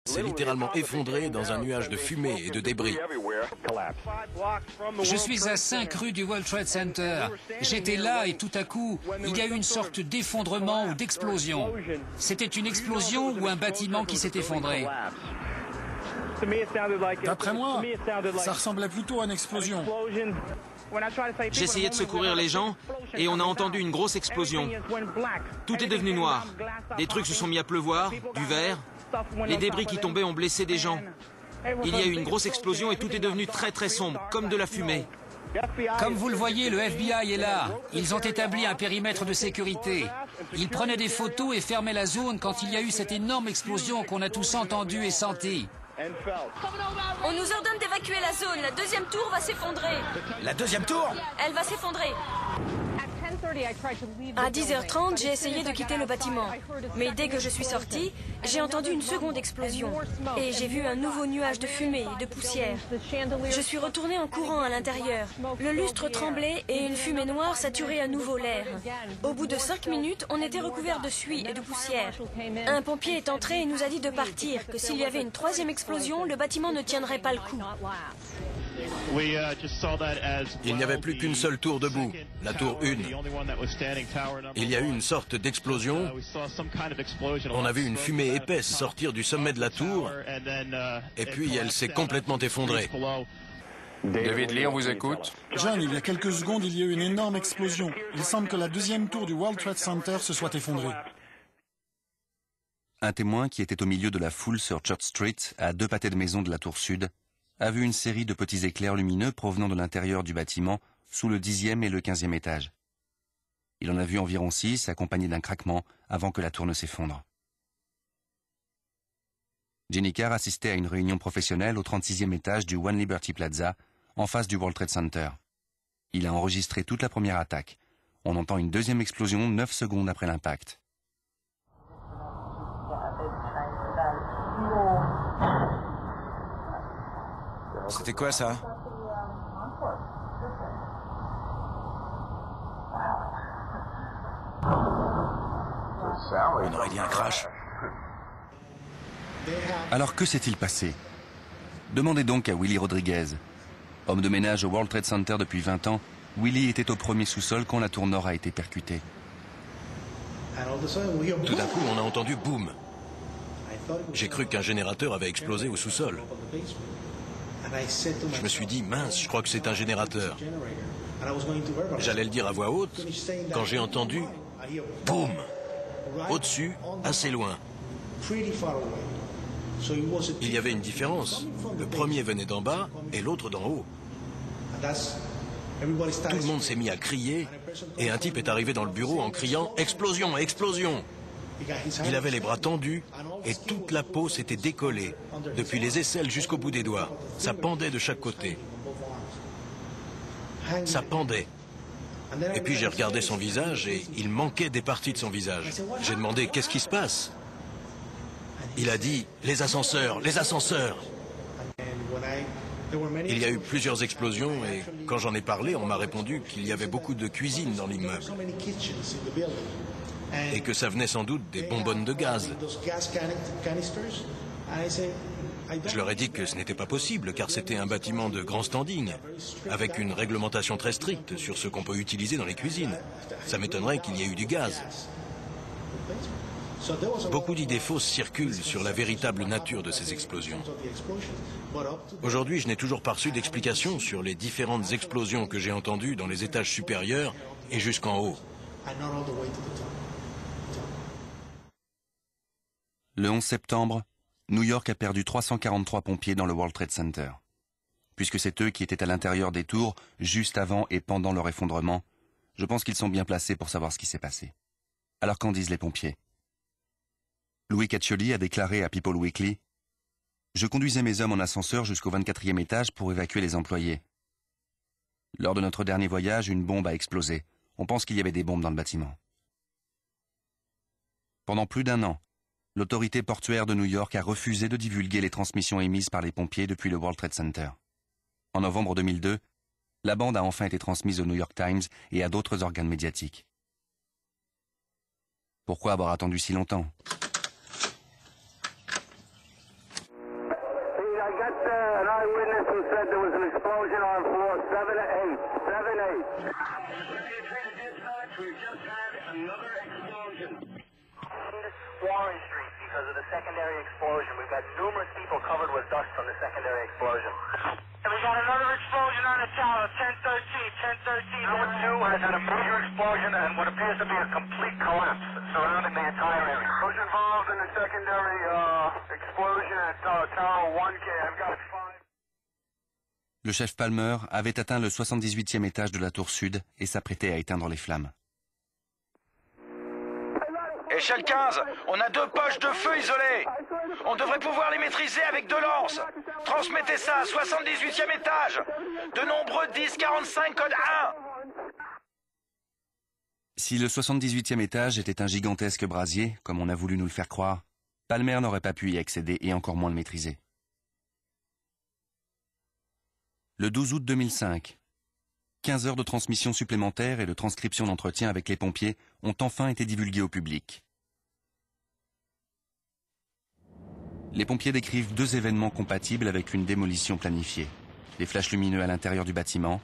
s'est littéralement effondré dans un nuage de fumée et de débris. Je suis à 5 rue du World Trade Center. J'étais là et tout à coup, il y a eu une sorte d'effondrement ou d'explosion. C'était une explosion ou un bâtiment qui s'est effondré. D'après moi, ça ressemblait plutôt à une explosion. J'essayais de secourir les gens et on a entendu une grosse explosion. Tout est devenu noir. Des trucs se sont mis à pleuvoir, du verre. Les débris qui tombaient ont blessé des gens. Il y a eu une grosse explosion et tout est devenu très très sombre, comme de la fumée. Comme vous le voyez, le FBI est là. Ils ont établi un périmètre de sécurité. Ils prenaient des photos et fermaient la zone quand il y a eu cette énorme explosion qu'on a tous entendue et sentie. On nous ordonne d'évacuer la zone. La deuxième tour va s'effondrer. La deuxième tour? Elle va s'effondrer. À 10h30, j'ai essayé de quitter le bâtiment. Mais dès que je suis sortie, j'ai entendu une seconde explosion. Et j'ai vu un nouveau nuage de fumée et de poussière. Je suis retournée en courant à l'intérieur. Le lustre tremblait et une fumée noire saturait à nouveau l'air. Au bout de 5 minutes, on était recouvert de suie et de poussière. Un pompier est entré et nous a dit de partir, que s'il y avait une troisième explosion, le bâtiment ne tiendrait pas le coup. Il n'y avait plus qu'une seule tour debout, la tour 1. Il y a eu une sorte d'explosion. On a vu une fumée épaisse sortir du sommet de la tour et puis elle s'est complètement effondrée. David Lee, on vous écoute. John, il y a quelques secondes, il y a eu une énorme explosion. Il semble que la deuxième tour du World Trade Center se soit effondrée. Un témoin qui était au milieu de la foule sur Church Street, à 2 pâtés de maison de la tour sud, a vu une série de petits éclairs lumineux provenant de l'intérieur du bâtiment sous le 10e et le 15e étage. Il en a vu environ 6, accompagnés d'un craquement, avant que la tour ne s'effondre. Jenny Carr assistait à une réunion professionnelle au 36e étage du One Liberty Plaza, en face du World Trade Center. Il a enregistré toute la première attaque. On entend une deuxième explosion 9 secondes après l'impact. C'était quoi ça? On aurait dit un crash. Alors que s'est-il passé? Demandez donc à Willie Rodriguez. Homme de ménage au World Trade Center depuis 20 ans, Willie était au premier sous-sol quand la tour nord a été percutée. Tout d'un coup, on a entendu boum. J'ai cru qu'un générateur avait explosé au sous-sol. Je me suis dit, mince, je crois que c'est un générateur. J'allais le dire à voix haute quand j'ai entendu boum, au-dessus, assez loin. Il y avait une différence. Le premier venait d'en bas et l'autre d'en haut. Tout le monde s'est mis à crier et un type est arrivé dans le bureau en criant « Explosion, explosion !» Il avait les bras tendus et toute la peau s'était décollée, depuis les aisselles jusqu'au bout des doigts. Ça pendait de chaque côté. Ça pendait. Et puis j'ai regardé son visage et il manquait des parties de son visage. J'ai demandé « Qu'est-ce qui se passe ?» Il a dit « Les ascenseurs, les ascenseurs !» Il y a eu plusieurs explosions et quand j'en ai parlé, on m'a répondu qu'il y avait beaucoup de cuisines dans l'immeuble. Et que ça venait sans doute des bonbonnes de gaz. Je leur ai dit que ce n'était pas possible, car c'était un bâtiment de grand standing, avec une réglementation très stricte sur ce qu'on peut utiliser dans les cuisines. Ça m'étonnerait qu'il y ait eu du gaz. Beaucoup d'idées fausses circulent sur la véritable nature de ces explosions. Aujourd'hui, je n'ai toujours pas reçu d'explication sur les différentes explosions que j'ai entendues dans les étages supérieurs et jusqu'en haut. Le 11 septembre, New York a perdu 343 pompiers dans le World Trade Center. Puisque c'est eux qui étaient à l'intérieur des tours, juste avant et pendant leur effondrement, je pense qu'ils sont bien placés pour savoir ce qui s'est passé. Alors qu'en disent les pompiers? Louis Caccioli a déclaré à People Weekly « Je conduisais mes hommes en ascenseur jusqu'au 24e étage pour évacuer les employés. Lors de notre dernier voyage, une bombe a explosé. On pense qu'il y avait des bombes dans le bâtiment. » Pendant plus d'1 an, l'autorité portuaire de New York a refusé de divulguer les transmissions émises par les pompiers depuis le World Trade Center. En novembre 2002, la bande a enfin été transmise au New York Times et à d'autres organes médiatiques. Pourquoi avoir attendu si longtemps? Warren Street because of the secondary explosion. We've got numerous people covered with dust from the secondary explosion. And we got another explosion on the tower, 1013. Number 2 has had a major explosion and what appears to be a complete collapse surrounding the entire area. Who's involved in the secondary explosion at Tower 1K? I've got 5. Le chef Palmer avait atteint le 78e étage de la tour sud et s'apprêtait à éteindre les flammes. Échelle 15, on a 2 poches de feu isolées. On devrait pouvoir les maîtriser avec 2 lances. Transmettez ça, 78e étage. De nombreux 1045 code 1. Si le 78e étage était un gigantesque brasier, comme on a voulu nous le faire croire, Palmer n'aurait pas pu y accéder et encore moins le maîtriser. Le 12 août 2005, 15 heures de transmission supplémentaires et de transcription d'entretien avec les pompiers ont enfin été divulguées au public. Les pompiers décrivent 2 événements compatibles avec une démolition planifiée. Les flashs lumineux à l'intérieur du bâtiment